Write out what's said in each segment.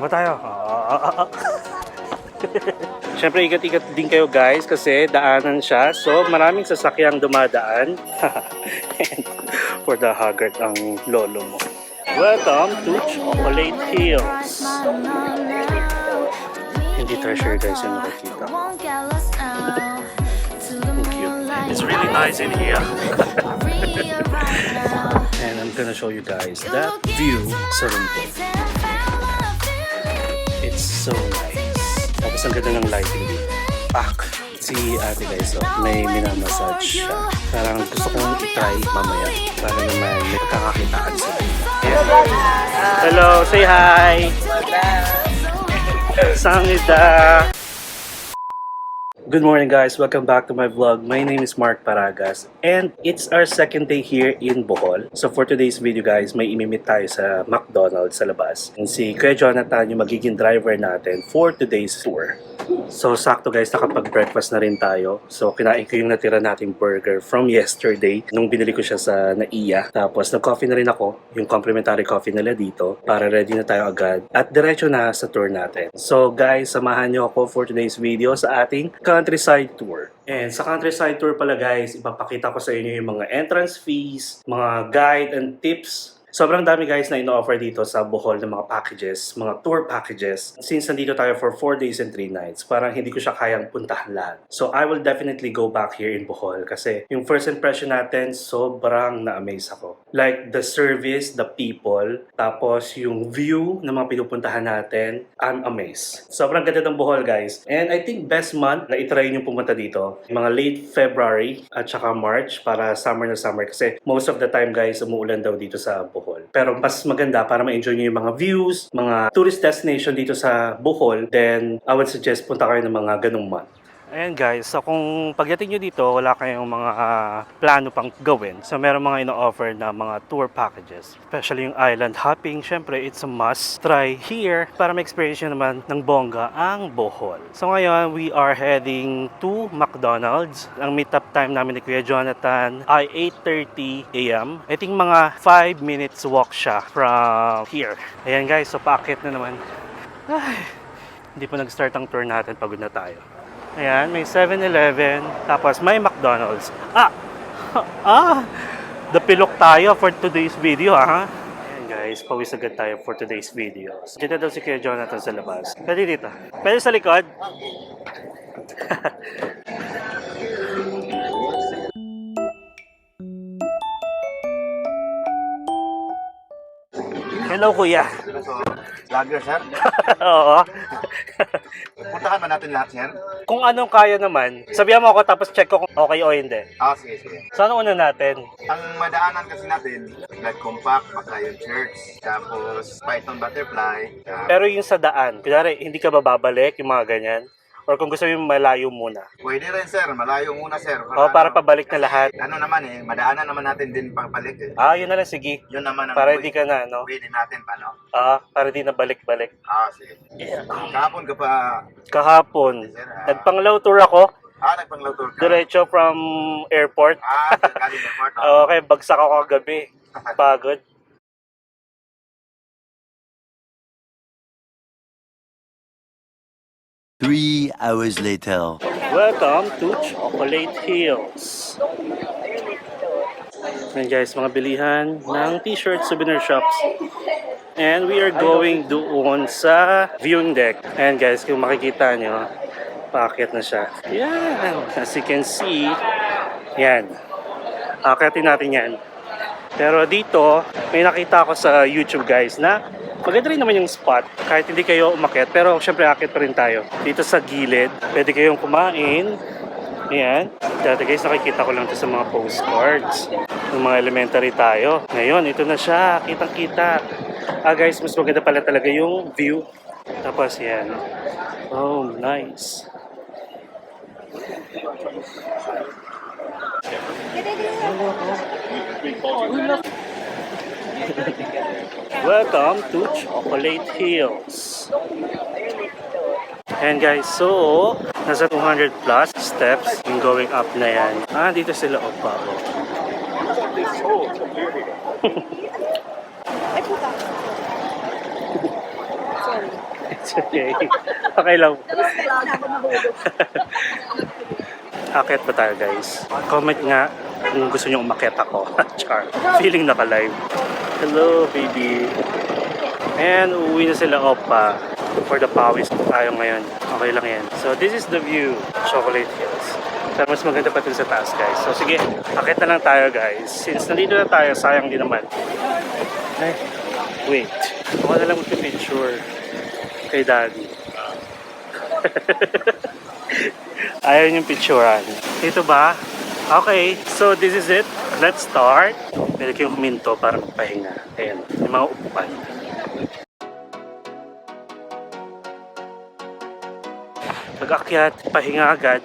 Sama tayo. Siyempre, ikat-ikat din kayo guys kasi daanan siya. So, maraming sasakyang dumadaan. And for the haggard ang lolo mo. Welcome to Chocolate Hills. Hindi treasure guys yung nakikita. It's really nice in here. And I'm gonna show you guys that view sa Rumpo. It's so nice. Tapos ang ganda ng lighting dito. Si ate guys, may minamassage siya. Parang gusto kong i-try mamaya para naman may pagkakakitaan sa dito. Hello, say hi! Sangida! Good morning guys, welcome back to my vlog. My name is Mark Paragas and it's our second day here in Bohol. So for today's video guys, may imimit tayo sa McDonald's sa labas. And si Kuya Jonathan yung magiging driver natin for today's tour. So sakto guys, nakapag-breakfast na rin tayo. So kinain ko yung natira nating burger from yesterday nung binili ko siya sa Naiya. Tapos nag-coffee na rin ako, yung complimentary coffee nila dito para ready na tayo agad. At diretso na sa tour natin. So guys, samahan nyo ako for today's video sa ating countryside tour. And sa countryside tour pala guys, ipapakita ko sa inyo yung mga entrance fees, mga guide and tips. Sobrang dami guys na ino-offer dito sa Bohol ng mga packages, mga tour packages. Since nandito tayo for 4 days and 3 nights, parang hindi ko siya kayang puntahan lahat. So I will definitely go back here in Bohol kasi yung first impression natin, sobrang na-amaze ako. Like the service, the people, tapos yung view ng mga pinupuntahan natin, I'm amazed. Sobrang ganda ng Bohol guys. And I think best month na itry nyo pumunta dito, mga late February at saka March para summer na summer kasi most of the time guys, umuulan daw dito sa Bohol. Pero mas maganda para ma-enjoy nyo yung mga views, mga tourist destination dito sa Bohol, then I would suggest punta kayo ng mga ganung month. Ayan guys, so kung pagdating nyo dito, wala kayong mga plano pang gawin. So meron mga ino-offer na mga tour packages. Especially yung island hopping, syempre it's a must try here para ma-experience nyo naman ng bongga ang Bohol. So ngayon, we are heading to McDonald's. Ang meet-up time namin ni Kuya Jonathan ay 8:30 AM. I think mga 5 minutes walk siya from here. Ayan guys, so paakit na naman. Ay, hindi pa nag-start ang tour natin, pagod na tayo. Ayan, may 7-Eleven, tapos may McDonald's. Dapilok tayo for today's video, ha? Ayan guys, pawis agad tayo for today's video. Dito daw si Kuya Jonathan sa labas. Pwede dito. Pwede sa likod. Hello, Kuya. Vlogger, sir? Oo. Puntahan ba natin lahat, sir? Kung anong kaya naman, sabihan mo ako tapos check ko kung okay o hindi. Sige, sige. Saan una natin? Ang madaanan kasi natin, like Compact, Pagkayon Church, tapos Python Butterfly. Pero yung sa daan, kunyari, hindi ka ba babalik yung mga ganyan? Or kung gusto mo malayo muna? Pwede rin, sir. Malayo muna, sir. Para pabalik na lahat. Ano naman madaanan naman natin din pabalik eh. Yun na lang, sige. Yun naman ang Para hindi ka na, no? pwede natin pa, no? Para di na balik-balik. Sige. Kahapon ka pa, Kahapon, sir, nagpanglaw tour ako. nagpanglaw tour ka. Diretso from airport. Galing airport. Okay, bagsak ako kagabi. Pagod. Three hours later. Welcome to Chocolate Hills. And guys, mga bilihan ng t-shirt souvenir shops. And we are going doon sa viewing deck. And guys, kung makikita nyo, paakyat na siya. Yan, as you can see, yan. Akyatin natin yan. Pero dito, may nakita ako sa YouTube guys na maganda rin naman yung spot, kahit hindi kayo umakyat, pero syempre akit pa rin tayo. Dito sa gilid, pwede kayong kumain. Ayan. Dati guys, nakikita ko lang ito sa mga postcards. Ng mga elementary tayo. Ngayon, ito na siya. Kitang-kita. Guys, mas maganda pala talaga yung view. Tapos yan. Oh, nice. Welcome to Chocolate Hills. And guys, so nasa 200 plus steps yung going up na yan. Dito sila pa. It's okay. Okay lang. Akit ba tayo guys? Comment nga kung gusto nyo umakyat ako. Char. Feeling naka-live. Hello baby. And uuwi na sila Opa for the pawis tayo ngayon. Okay lang yan. So this is the view. Chocolate Hills. Pero mas maganda pa dun sa taas guys. So sige, akit na lang tayo guys. Since nandito na tayo, sayang din naman. Ay, wait. Ako na lang magpipicture kay daddy. Ayaw niyong picturean. Ito ba? Okay, so this is it. Let's start. Pwede kayong huminto para magpahinga. Ayan, may mga upuan. Pag-akyat, pahinga agad.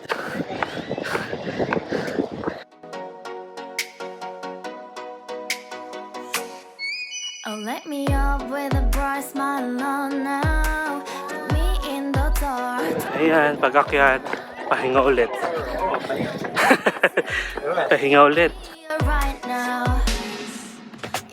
Oh, let me up with a bright smile on now. Put me in the dark. Ayan, pag-akyat, pahinga ulit. Pahinga ulit. Here right now.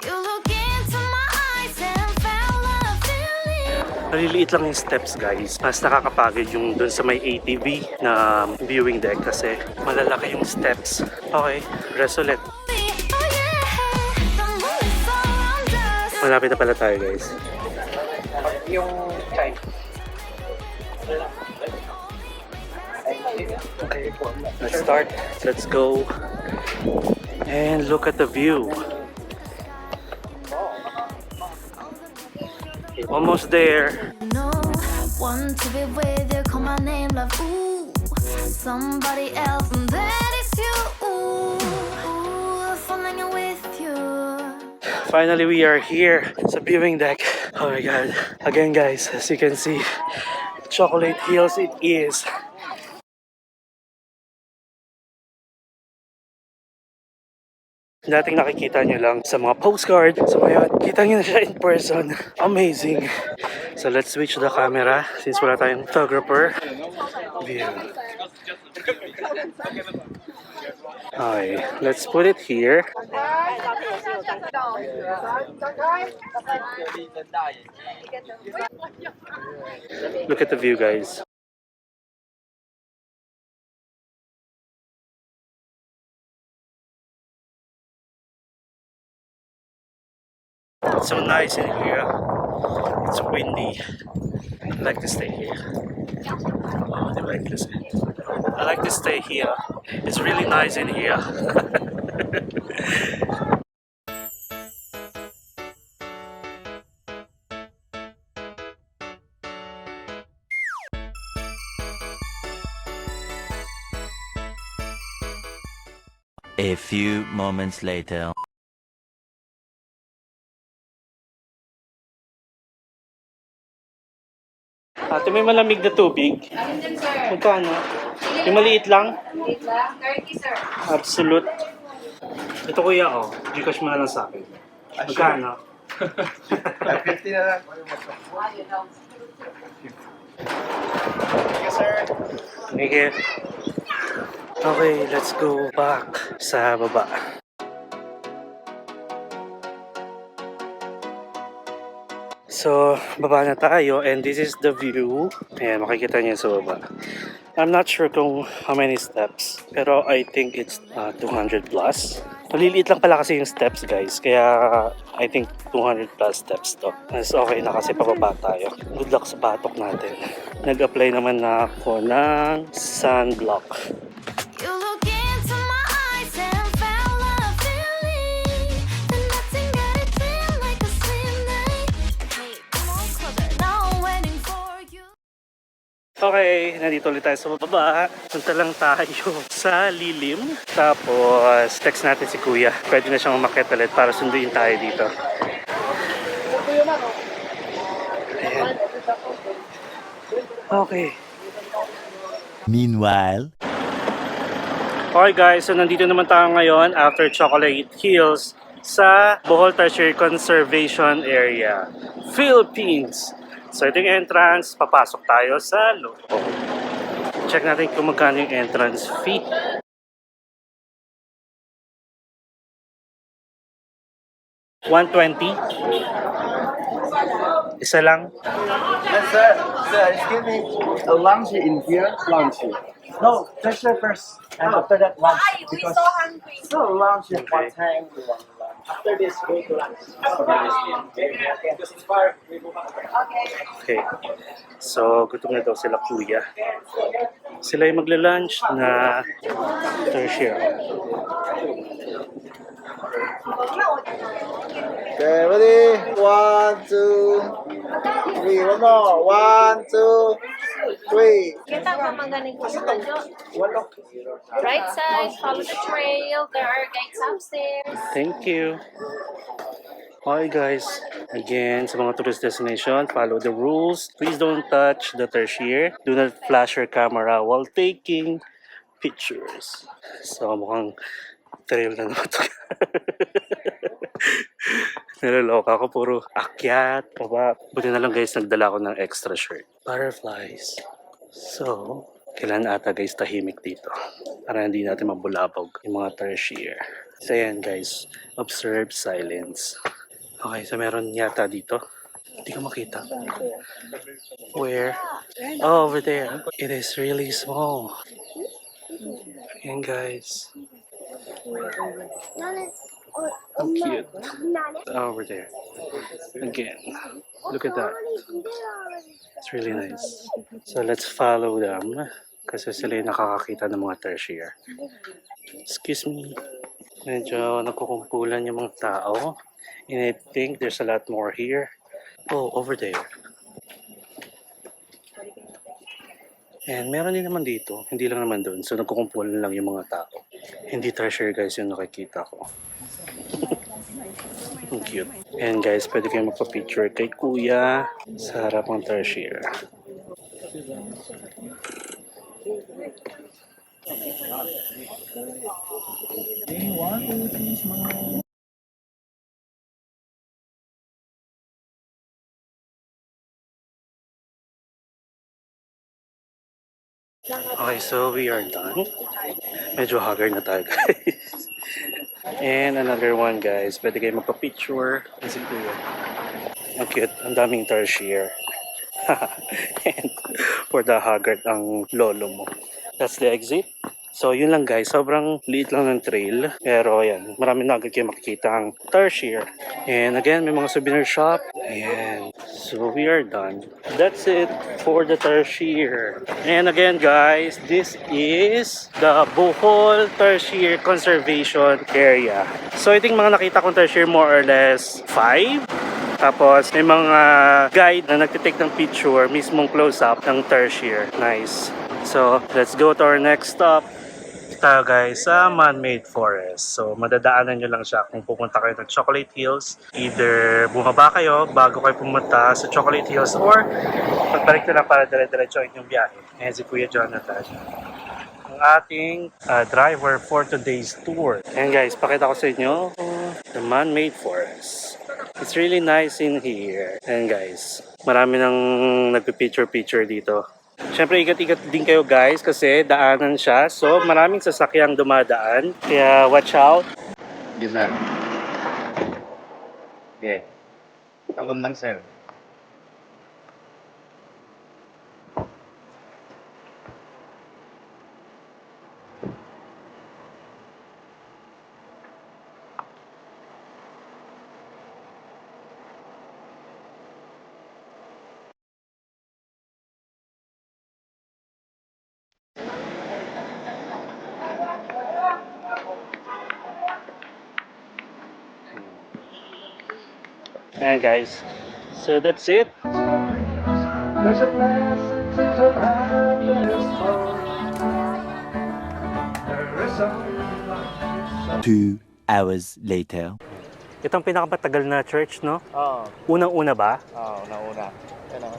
You look into my eyes and felt a feeling. Maliliit lang yung steps guys. Mas nakakapagod yung dun sa may ATV na viewing deck kasi malalaki yung steps. Okay, rest ulit. Oh yeah, the moon is around us. Malapit na pala tayo guys. Let's start. Let's go. And look at the view. Almost there. No one to be with you. Call my name, love. Ooh, somebody else, and that is you. Ooh, falling with you. Finally, we are here sa viewing deck. Oh my god. Again guys, as you can see, Chocolate Hills it is. Dating nakikita nyo lang sa mga postcard. So ngayon, kita nyo na siya in person. Amazing. So let's switch the camera since wala tayong photographer. View. Okay, let's put it here. Look at the view guys. It's so nice in here. It's windy. I like to stay here. Oh, I like this. I like to stay here. It's really nice in here. A few moments later. Ate, may malamig na tubig. Magkano? Yung maliit lang? Wait lang. 30, sir. Absolute. Ito kuya ko. Gcash mo na lang sa akin. Magkano? 50 na lang. Yes, sir. Okay. Okay, let's go back sa baba. So, baba na tayo and this is the view. Ayan, makikita niyo sa baba. I'm not sure kung how many steps, pero I think it's 200 plus. Maliliit lang pala kasi yung steps guys, kaya I think 200 plus steps to. Mas okay na kasi pababa tayo. Good luck sa batok natin. Nag-apply naman na ako ng sunblock. You look into my eyes and felt a feeling. The nothing got it feel like a slim night. Hey, come on closer. Now I'm waiting for you. Okay, nandito ulit tayo sa baba. Punta lang tayo sa lilim. Tapos, text natin si Kuya. Pwede na siyang umakyat ulit para sunduin tayo dito. Ayan. Okay. Meanwhile. Okay guys, so nandito naman tayo ngayon after Chocolate Hills sa Bohol Tertiary Conservation Area, Philippines. So ito yung entrance, papasok tayo sa loob. Check natin kung magkano yung entrance fee. . 120? Isa lang? Yes, sir. Sir, excuse me. A lunch in here? Lunch. No, treasure first. And after that, lunch. We so hungry. So lunch is Okay. one time. After this, go to lunch. Just inspire. Okay. So, gutom na daw sila kuya. Sila yung magla-lunch na tertiary. Okay, ready? 1, 2, 3. One more. 1, 2, 3. Kita pa magaling ko sa radyo. Right side, follow the trail. There are gates upstairs. Thank you. Hi guys. Again, sa mga tourist destination, follow the rules. Please don't touch the tertiary. Do not flash your camera while taking pictures. So, mukhang trail na naman ito. Nalaloka ako, puro akyat. Baba. Buti na lang guys, nagdala ko ng extra shirt. Butterflies. So, kailan ata guys tahimik dito para hindi natin mabulabog yung mga tertiary. So yan guys, observe silence. Okay, so meron yata dito. Hindi ko makita. Where? Oh, over there. It is really small. Ayan guys. How cute. Over there. Again. Look at that. It's really nice. So let's follow them. Kasi sila yung nakakakita ng mga tertiary. Excuse me. Medyo nagkukumpulan yung mga tao. And I think there's a lot more here. Oh, over there. And meron din naman dito. Hindi lang naman doon. So nagkukumpulan lang yung mga tao. Hindi tertiary guys yung nakikita ko. Ang cute. And guys, pwede kayo magpa-picture kay kuya sa harap ng tertiary. Okay, so we are done. Medyo haggard na tayo guys. And another one guys, pwede kayo magpa-picture. Kasi kuya. Ang cute, ang daming tertiary. And for the haggard ang lolo mo. That's the exit. So yun lang guys, sobrang liit lang ng trail. Pero ayan, marami na agad kayo makikita ang tertiary. And again, may mga souvenir shop. Ayan. So we are done. That's it for the tertiary. And again guys, this is the Bohol Tertiary Conservation Area. So I think mga nakita kong tertiary more or less 5. Tapos may mga guide na nagtitake ng picture, mismong close-up ng tertiary. Nice. So let's go to our next stop. Tayo guys sa man-made forest. So madadaanan nyo lang siya kung pupunta kayo ng Chocolate Hills. Either bumaba kayo bago kayo pumunta sa Chocolate Hills or pagbalik na lang para dire-diretso inyong biyahe. Ayan si Kuya Jonathan, ang ating driver for today's tour. And guys, pakita ko sa inyo the man-made forest. It's really nice in here. And guys, marami nang nagpipicture-picture dito. Siyempre, ikat-ikat din kayo guys kasi daanan siya. So, maraming sasakyang dumadaan. Kaya, watch out. Gisa. Okay. Tawag lang, sir. Ayan guys. So, that's it. There's a blessing to happiness for. There is a 2 hours later. Itong pinakamatagal na church, no? Oo. Unang-una ba? Oo, nauna.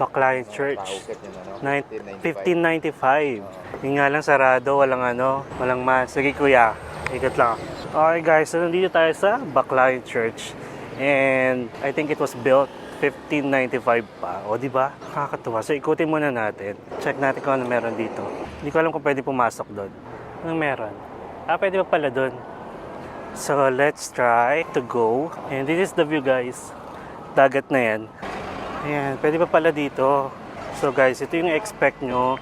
Baklayan Church. Paukit yun, ano? 1595. Yung nga lang sarado, walang mas. Sige kuya, ikat lang. Okay guys, so nandito tayo sa Baklayan Church. And I think it was built 1595 pa. O di ba? Nakakatuwa. So ikutin muna natin. Check natin kung ano meron dito. Hindi ko alam kung pwede pumasok doon. Anong meron? Pwede pa pala doon. So let's try to go. And this is the view guys. Dagat na yan. Ayan, pwede pa pala dito. So guys, ito yung expect nyo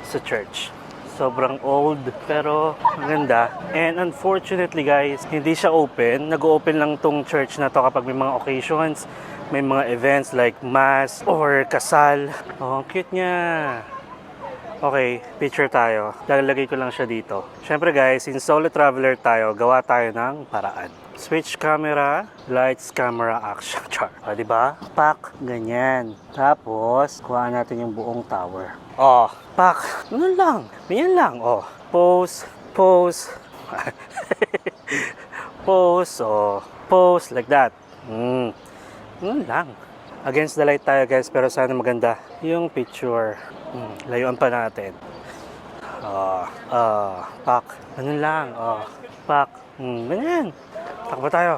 sa church. Sobrang old pero maganda. And unfortunately guys, hindi siya open. Nag-open lang tong church na to kapag may mga occasions, may mga events like mass or kasal. Oh, ang cute niya. Okay, picture tayo. Lalagay ko lang siya dito. Syempre guys, since solo traveler tayo, gawa tayo ng paraan. Switch camera, lights, camera, action. Char. O, diba? Pak, ganyan. Tapos, kuha natin yung buong tower. Oh, pak. Ganun lang. Ganyan lang. Oh, pose, pose. Pose, oh. Pose, like that. Ganun lang. Against the light tayo guys, pero sana maganda yung picture. Layuan pa natin. Pak. Ganun lang. Pak. Ganyan. Takbo tayo.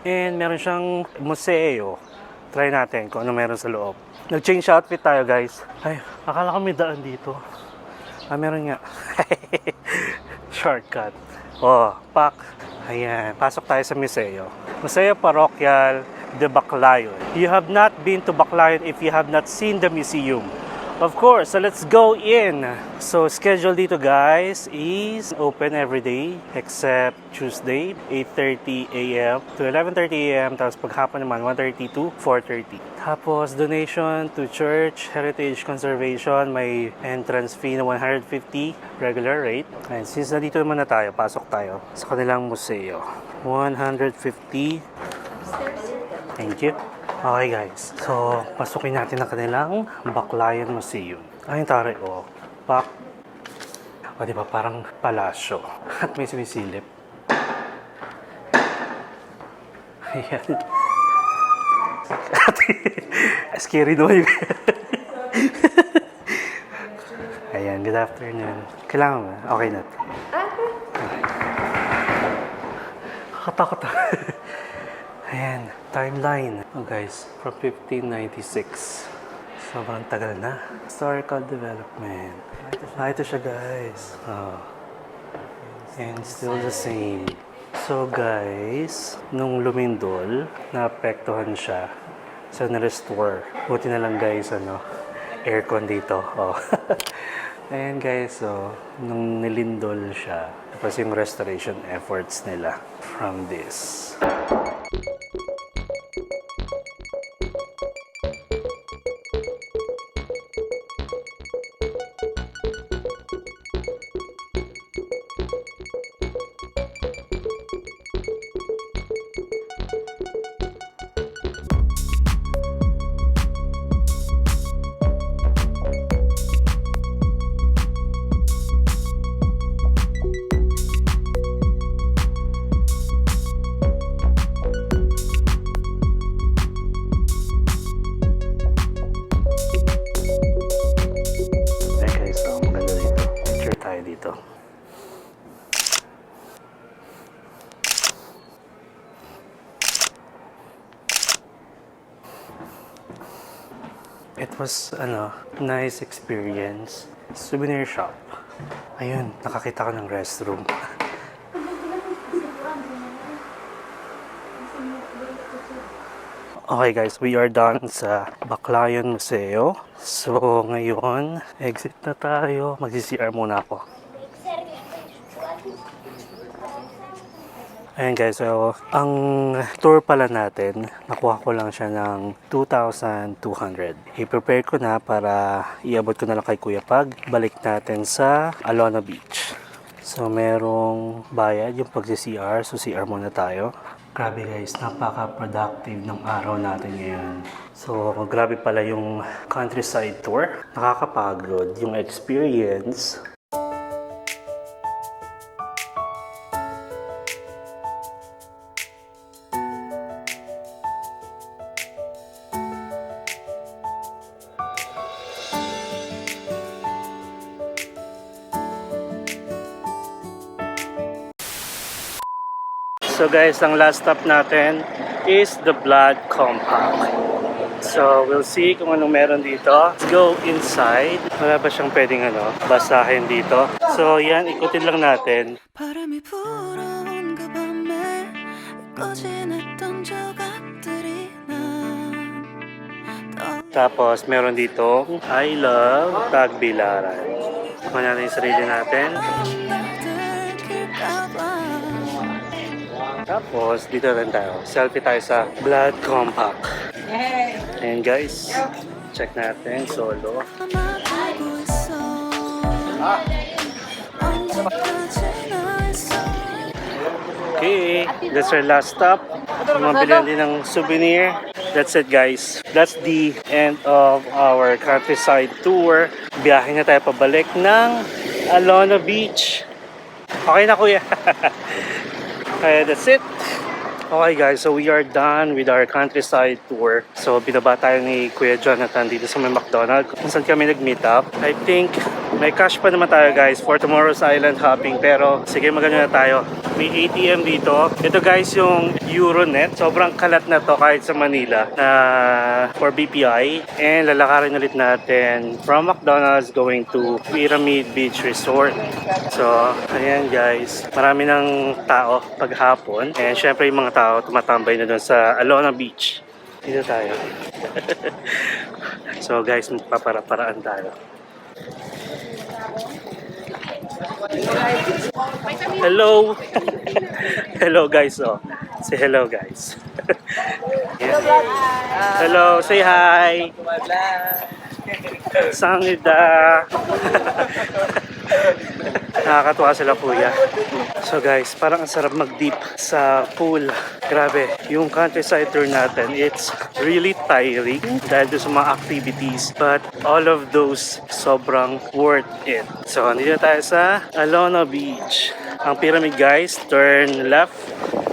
And meron siyang museo. Try natin kung ano meron sa loob. Nag-change outfit tayo guys. Ay, akala ko may daan dito. Meron nga. Shortcut. Pak. Ayan, pasok tayo sa museo. Museo Parochial de Baclayon. You have not been to Baclayon if you have not seen the museum. Of course, so let's go in. So schedule dito guys is open every day except Tuesday 8:30 a.m. to 11:30 a.m. Tapos paghapon naman 1:30 to 4:30. Tapos donation to church, heritage conservation, may entrance fee na 150 regular rate. And since nandito naman na tayo, pasok tayo sa kanilang museo. 150. Thank you. Okay guys, so pasukin natin ang kanilang Baclayon Museum. Ayun tari, Pak. O diba, parang palasyo. At may sumisilip. Ayan. Scary naman yun. Ayan, good afternoon. Kailangan ba? Okay na. Kakatakot. Ayan, timeline. Oh guys, from 1596. Sobrang tagal na. Historical development. Ito siya guys. And still the same. So guys, nung lumindol, naapektuhan siya. So na-restore. Buti na lang guys, aircon dito. Ayan guys, nung nilindol siya, tapos yung restoration efforts nila from this. It was, nice experience. Souvenir shop. Ayun, nakakita ko ng restroom. Okay guys, we are done sa Baclayon Museo. So ngayon, exit na tayo. Mag-CR muna ako. Ayan guys, so ang tour pala natin, nakuha ko lang siya ng 2,200. I-prepare ko na para iabot ko na lang kay Kuya pag balik natin sa Alona Beach. So merong bayad yung pag-CR, so CR muna tayo. Grabe guys, napaka-productive ng araw natin ngayon. So grabe pala yung countryside tour. Nakakapagod yung experience. So guys, ang last stop natin is the Blood Compact. So, we'll see kung anong meron dito. Let's go inside. Wala ba siyang pwedeng basahin dito? So, yan, ikutin lang natin. 바람이 불어온 그 밤에 꺼진했던 조각들이 난 Tapos, meron dito, I love Tagbilaran. Kuha natin yung sarili natin. Tapos, dito rin tayo. Selfie tayo sa Blood Compact. And guys, check natin, solo. Okay, that's our last stop. Mabilihan din ng souvenir. That's it guys. That's the end of our countryside tour. Biyahe na tayo pabalik ng Alona Beach. Okay na kuya. Okay, that's it. Okay guys, so we are done with our countryside tour. So binaba tayo ni Kuya Jonathan dito sa may McDonald's kung saan kami nag-meet up. I think may cash pa naman tayo guys for tomorrow's island hopping. Pero sige, magano na tayo. May ATM dito. Ito guys yung Euronet. Sobrang kalat na to kahit sa Manila na for BPI. And lalakarin ulit natin from McDonald's going to Pyramid Beach Resort. So ayan guys, marami ng tao paghapon. And syempre yung mga tao tumatambay na doon sa Alona Beach. Dito tayo. So guys, magpapara-paraan tayo. Hello. Hello guys. Oh. Say hello guys. Yeah. Hello, say hi. Sangida. Nakakatuwa sila kuya. So guys, parang ang sarap mag-dip sa pool. Grabe, yung countryside tour natin, it's really tiring dahil doon sa mga activities. But all of those, sobrang worth it. So, nandito tayo sa Alona Beach. Ang pyramid guys, turn left.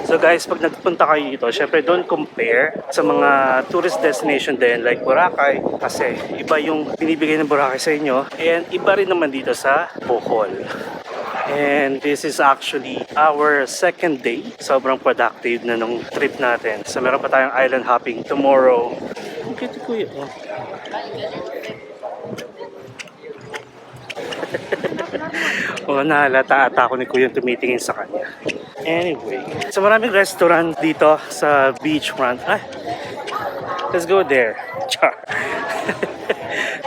So guys, pag nagpunta kayo dito, syempre don't compare sa mga tourist destination din like Boracay. Kasi iba yung binibigay ng Boracay sa inyo. And iba rin naman dito sa Bohol. And this is actually our second day. Sobrang productive na nung trip natin. So meron pa tayong island hopping tomorrow. Ang cute kuya. Oh. O nahalata ata ako ni kuya tumitingin sa kanya. Anyway, so maraming restaurant dito sa beachfront. Ay, let's go there. Char.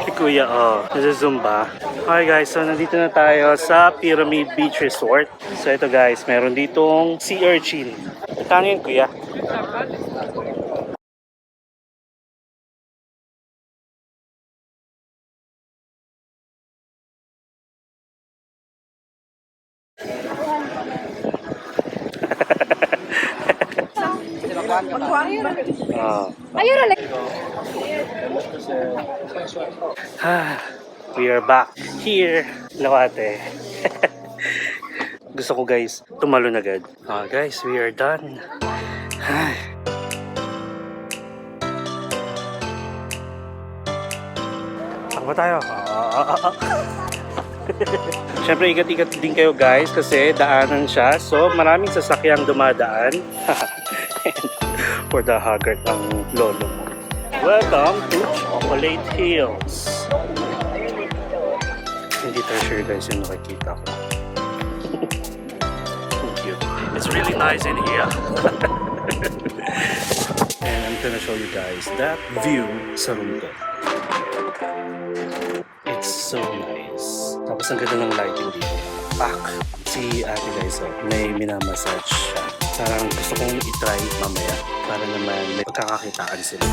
Si kuya, oh, nasa-zumba. Okay guys, so nandito na tayo sa Pyramid Beach Resort. So ito guys, meron ditong sea urchin. Kano yun kuya? We are back here, Lawate. Gusto ko guys, tumalon agad. Guys, we are done. Saan ba tayo? Siyempre, ikat-ikat din kayo guys kasi daanan siya. So, maraming sasakyang dumadaan. For the haggard ng lolo mo. Welcome to Chocolate Hills. Hindi tayo sure guys yung nakikita ko. Cute. It's really nice in here. And I'm gonna show you guys that view sa room ko. It's so nice. Tapos ang ganda ng lighting dito. Pak! Si ate guys, may minamassage siya. Parang gusto kong i-try mamaya para naman may pagkakakitaan sila.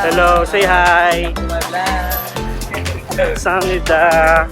Hello, say hi! Sangita!